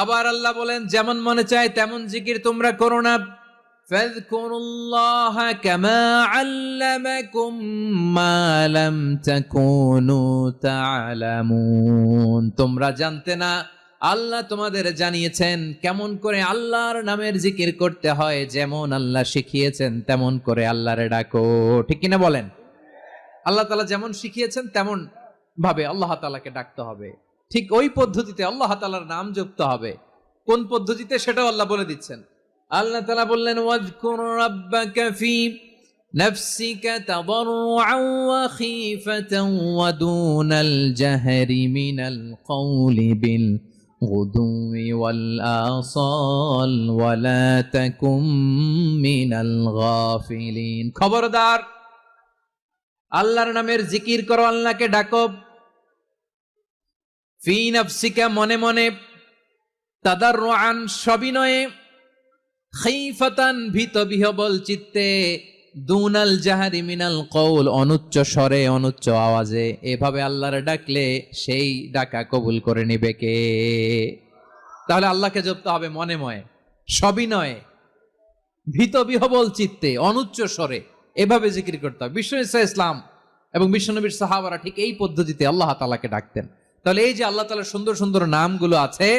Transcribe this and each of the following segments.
আবার আল্লাহ বলেন, যেমন মনে চায় তেমন জিকির তোমরা করো না। ফাযকুরুল্লাহা কামা আল্লামাকুম মা লাম তাকুনু তা'লামুন। তোমরা জানতে না, আল্লাহ তোমাদের জানিয়েছেন কেমন করে আল্লাহর নামের জিকির করতে হয়। যেমন আল্লাহ শিখিয়েছেন তেমন করে আল্লাহরে ডাকো। ঠিক কিনা বলেন? আল্লাহ তাআলা যেমন শিখিয়েছেন তেমন ভাবে আল্লাহ তাআলাকে ডাকতে হবে। ঠিক ওই পদ্ধতিতে আল্লাহ তাআলার নাম জপতে হবে। কোন পদ্ধতিতে সেটাও আল্লাহ বলে দিচ্ছেন। আল্লাহ তাআলা বললেন, ওয়াজকুর রাব্বাকা ফি নাফসিকা তাদাররুআন ওয়া খীফাতান ওয়া দুনাল জাহরি মিনাল কওলি বিল গুদুই ওয়াল আসাল ওয়া লা তাকুম মিনাল গাফিলিন। খবরদার, আল্লাহর নামের জিকির করো, আল্লাহকে ডাকো। ফি নাফসিকা, মনে মনে, তাদাররুআন, সবিনয়ে, খাইফাতান, ভীত বিহবল চিত্তে, দুনাল জাহারি মিনাল কওল, অনুচ্চ স্বরে অনুচ্চ আওয়াজে। এভাবে আল্লাহর ডাকলে সেই ডাকা কবুল করে নিবে কে? তাহলে আল্লাহকে জপতে হবে মনে মনে, সবিনয়ে, ভীত বিহবল চিত্তে, অনুচ্চ স্বরে, এভাবে জিকির করতে হবে। বিশ্ব ইসলাম এবং বিশ্বনবীর সাহাবারা ঠিক এই পদ্ধতিতে আল্লাহ তাআলাকে ডাকতেন। তাহলে এই যে আল্লাহ তাআলার সুন্দর সুন্দর নামগুলো আছে,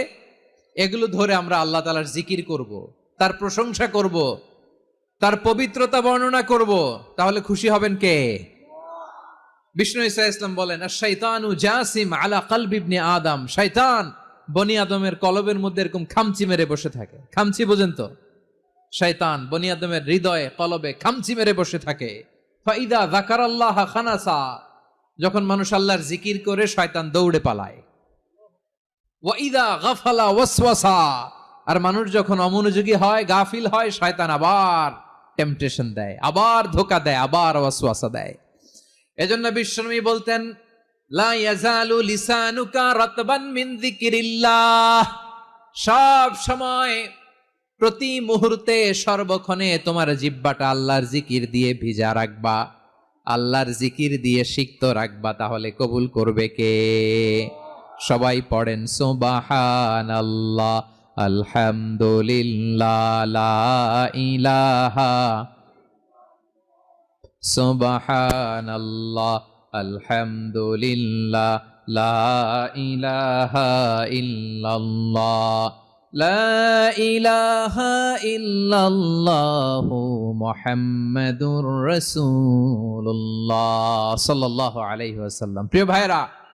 এগুলো ধরে আমরা আল্লাহ তাআলার জিকির করব, তার প্রশংসা করব, তার পবিত্রতা বর্ণনা করব। তাহলে খুশি হবেন কে? বিষ্ণু ঈসা ইসলাম বলেন, আশ-শাইতানু জাসিম আলা কলবি ইবনে আদম। শয়তান বনি আদমের কলবের মধ্যে এরকম খামচি মেরে বসে থাকে। খামচি বোঝেন তো? শয়তান বনি আদমের হৃদয়ে কলবে খামচি মেরে বসে থাকে। ফাইদা যাকারাল্লাহ খানাসা, যখন মানুষ আল্লাহর জিকির করে শয়তান দৌড়ে পালায়। ওয়াইদা গাফালা ওয়াসওয়াসা, আর মানুষ যখন অমনোযোগী হয়, গাফিল হয়, শয়তান আবার টেম্পটেশন দেয়, আবার ধোঁকা দেয়, আবার ওয়াসওয়াসা দেয়। এজন্য বিশ্বনবী বলতেন, লা ইয়াজালু লিসানুকা রাতবান মিন যিকিরিল্লাহ। সব সময়, প্রতি মুহূর্তে, সর্বক্ষণে তোমার জিহ্বাটা আল্লাহর জিকির দিয়ে ভিজা রাখবা, আল্লাহর জিকির দিয়ে সিক্ত রাখবা। তাহলে কবুল করবে কে? সবাই পড়েন সুবহানাল্লাহ, আলহামদুলিল্লাহ, লা ইলাহা, সুবহানাল্লাহ, আলহামদুলিল্লাহ, লা ইলাহা ইল্লাল্লাহ, লা ইলাহা ইল্লাল্লাহু মুহাম্মাদুর রাসূলুল্লাহ সাল্লাল্লাহু আলাইহি ওয়াসাল্লাম। প্রিয় ভাইরা,